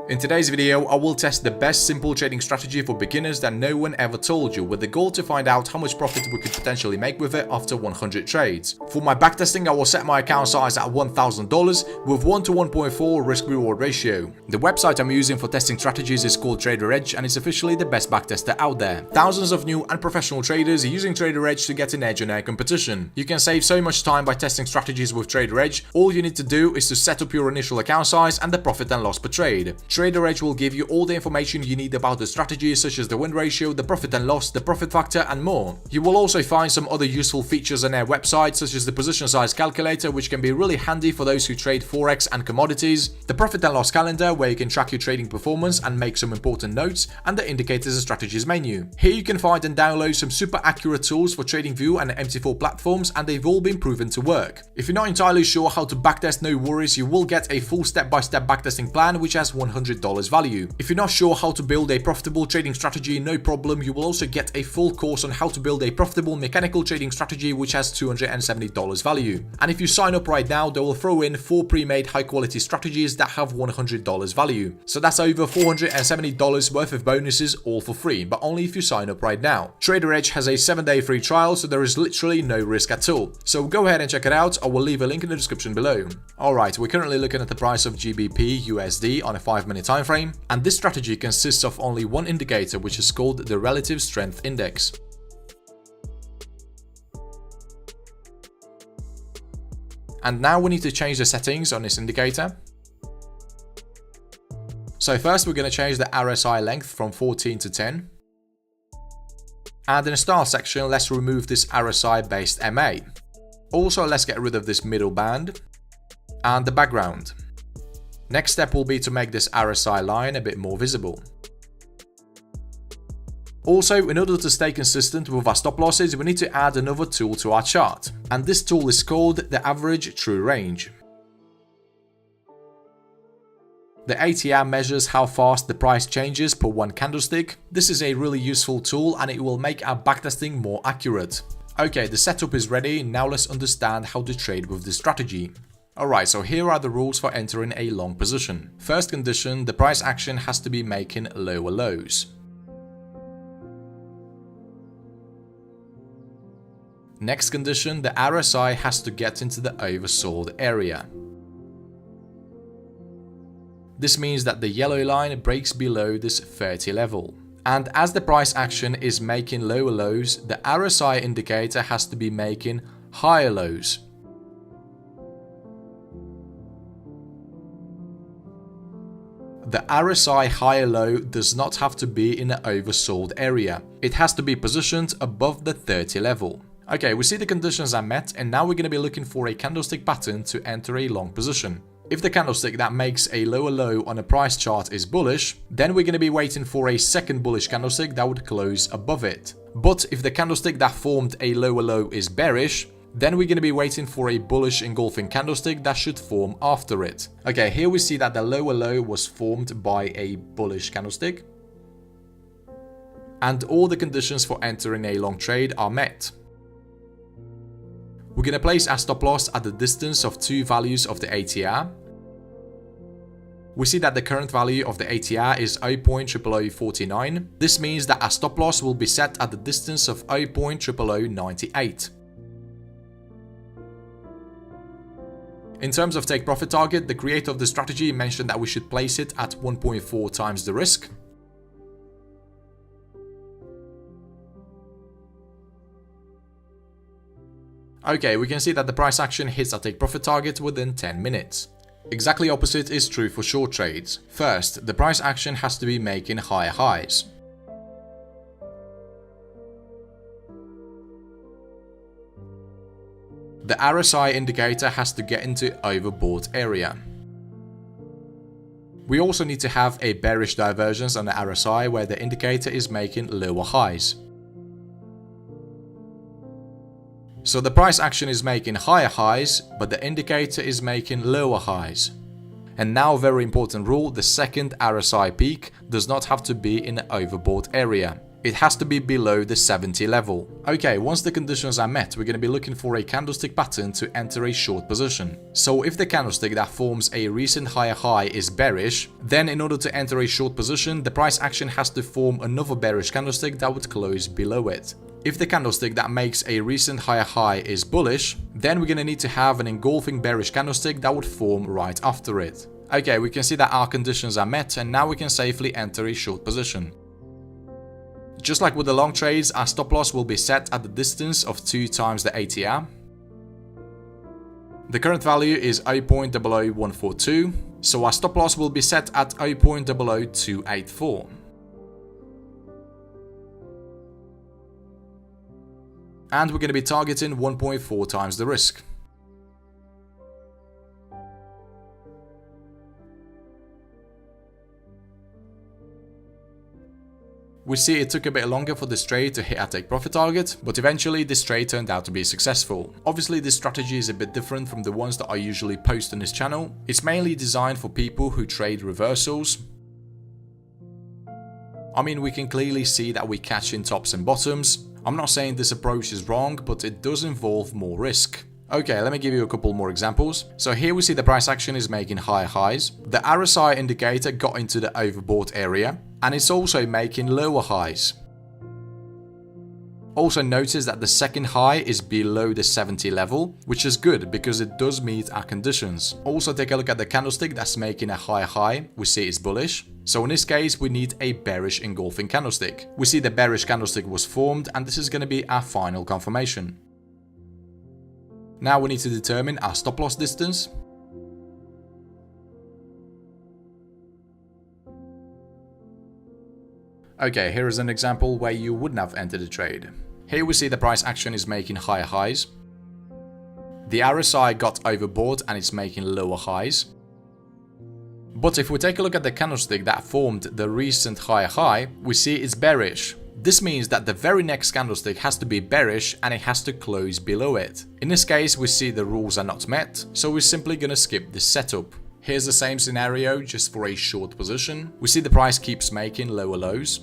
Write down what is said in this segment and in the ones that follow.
In today's video, I will test the best simple trading strategy for beginners that no one ever told you, with the goal to find out how much profit we could potentially make with it after 100 trades. For my backtesting, I will set my account size at $1,000 with 1 to 1.4 risk-reward ratio. The website I'm using for testing strategies is called Trader Edge, and it's officially the best backtester out there. Thousands of new and professional traders are using Trader Edge to get an edge on their competition. You can save so much time by testing strategies with Trader Edge. All you need to do is to set up your initial account size and the profit and loss per trade. Trader Edge will give you all the information you need about the strategy, such as the win ratio, the profit and loss, the profit factor, and more. You will also find some other useful features on their website, such as the position size calculator, which can be really handy for those who trade forex and commodities, the profit and loss calendar, where you can track your trading performance and make some important notes, and the indicators and strategies menu. Here you can find and download some super accurate tools for TradingView and MT4 platforms, and they've all been proven to work. If you're not entirely sure how to backtest, no worries, you will get a full step-by-step backtesting plan which has $100 value. If you're not sure how to build a profitable trading strategy, no problem, you will also get a full course on how to build a profitable mechanical trading strategy which has $270 value. And if you sign up right now, they will throw in 4 pre-made high-quality strategies that have $100 value. So that's over $470 worth of bonuses, all for free, but only if you sign up right now. Trader Edge has a 7-day free trial, so there is literally no risk at all. So go ahead and check it out. I will leave a link in the description below. Alright, we're currently looking at the price of GBP USD on a 5-minute time frame, and this strategy consists of only one indicator, which is called the Relative Strength Index. And now we need to change the settings on this indicator. So first we're going to change the RSI length from 14 to 10. And in the style section, let's remove this RSI based MA. Also, let's get rid of this middle band and the background. Next step will be to make this RSI line a bit more visible. Also, in order to stay consistent with our stop losses, we need to add another tool to our chart, and this tool is called the Average True Range. The ATR measures how fast the price changes per one candlestick. This is a really useful tool and it will make our backtesting more accurate. Okay, the setup is ready, now let's understand how to trade with this strategy. Alright, so here are the rules for entering a long position. First condition, the price action has to be making lower lows. Next condition, the RSI has to get into the oversold area. This means that the yellow line breaks below this 30 level. And as the price action is making lower lows, the RSI indicator has to be making higher lows. The RSI higher low does not have to be in the oversold area. It has to be positioned above the 30 level. Okay, we see the conditions are met, and now we're going to be looking for a candlestick pattern to enter a long position. If the candlestick that makes a lower low on a price chart is bullish, then we're going to be waiting for a second bullish candlestick that would close above it. But if the candlestick that formed a lower low is bearish, then we're going to be waiting for a bullish engulfing candlestick that should form after it. Okay, here we see that the lower low was formed by a bullish candlestick, and all the conditions for entering a long trade are met. We're going to place our stop loss at the distance of 2 values of the ATR. We see that the current value of the ATR is 0.00049. This means that our stop loss will be set at the distance of 0.00098. In terms of take profit target, the creator of the strategy mentioned that we should place it at 1.4 times the risk. Okay, we can see that the price action hits our take profit target within 10 minutes. Exactly opposite is true for short trades. First, the price action has to be making higher highs. The RSI indicator has to get into overbought area. We also need to have a bearish divergence on the RSI where the indicator is making lower highs. So the price action is making higher highs, but the indicator is making lower highs. And now, very important rule, the second RSI peak does not have to be in the overbought area. It has to be below the 70 level. Okay, once the conditions are met, we're going to be looking for a candlestick pattern to enter a short position. So if the candlestick that forms a recent higher high is bearish, then in order to enter a short position, the price action has to form another bearish candlestick that would close below it. If the candlestick that makes a recent higher high is bullish, then we're going to need to have an engulfing bearish candlestick that would form right after it. Okay, we can see that our conditions are met and now we can safely enter a short position. Just like with the long trades, our stop loss will be set at the distance of 2 times the ATR. The current value is 0.00142, so our stop loss will be set at 0.00284. And we're going to be targeting 1.4 times the risk. We see it took a bit longer for this trade to hit our take profit target, but eventually this trade turned out to be successful. Obviously this strategy is a bit different from the ones that I usually post on this channel. It's mainly designed for people who trade reversals. I mean, we can clearly see that we catch in tops and bottoms. I'm not saying this approach is wrong, but it does involve more risk. Okay, let me give you a couple more examples. So here we see the price action is making higher highs. The RSI indicator got into the overbought area, and it's also making lower highs. Also notice that the second high is below the 70 level, which is good because it does meet our conditions. Also take a look at the candlestick that's making a higher high. We see it's bullish. So in this case, we need a bearish engulfing candlestick. We see the bearish candlestick was formed, and this is going to be our final confirmation. Now we need to determine our stop loss distance. Okay, here is an example where you wouldn't have entered a trade. Here we see the price action is making higher highs. The RSI got overbought and it's making lower highs. But if we take a look at the candlestick that formed the recent higher high, we see it's bearish. This means that the very next candlestick has to be bearish and it has to close below it. In this case, we see the rules are not met, so we're simply gonna skip this setup. Here's the same scenario, just for a short position. We see the price keeps making lower lows.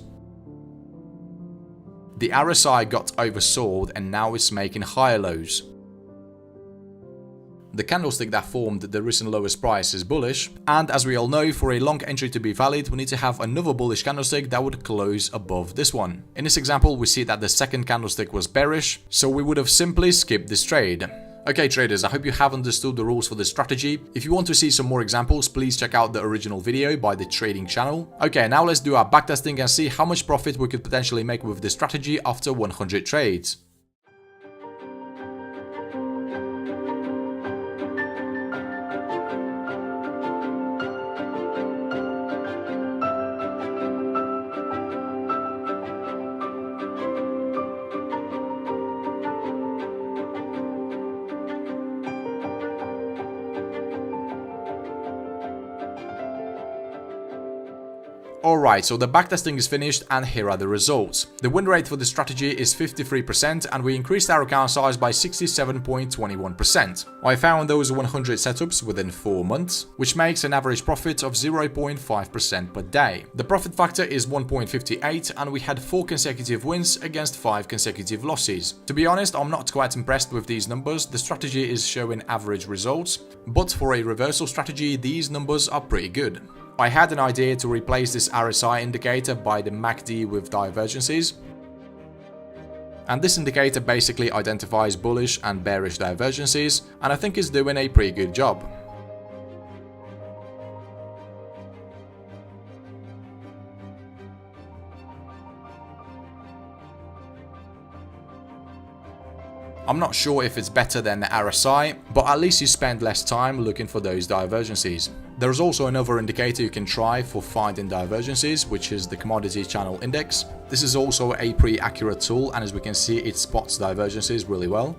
The RSI got oversold and now it's making higher lows. The candlestick that formed the recent lowest price is bullish, and as we all know, for a long entry to be valid, we need to have another bullish candlestick that would close above this one. In this example, we see that the second candlestick was bearish, so we would have simply skipped this trade. Okay traders, I hope you have understood the rules for this strategy. If you want to see some more examples, please check out the original video by the trading channel. Okay, now let's do our backtesting and see how much profit we could potentially make with this strategy after 100 trades. Alright, so the backtesting is finished and here are the results. The win rate for the strategy is 53% and we increased our account size by 67.21%. I found those 100 setups within 4 months, which makes an average profit of 0.5% per day. The profit factor is 1.58 and we had 4 consecutive wins against 5 consecutive losses. To be honest, I'm not quite impressed with these numbers. The strategy is showing average results, but for a reversal strategy, these numbers are pretty good. I had an idea to replace this RSI indicator by the MACD with divergences. And this indicator basically identifies bullish and bearish divergences, and I think it's doing a pretty good job. I'm not sure if it's better than the RSI, but at least you spend less time looking for those divergences. There's also another indicator you can try for finding divergences, which is the Commodity Channel Index. This is also a pretty accurate tool, and as we can see, it spots divergences really well.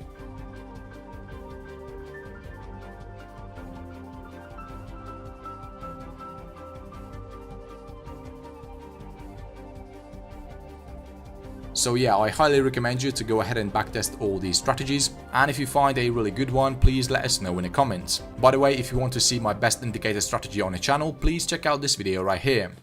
So yeah, I highly recommend you to go ahead and backtest all these strategies, and if you find a really good one, please let us know in the comments. By the way, if you want to see my best indicator strategy on the channel, please check out this video right here.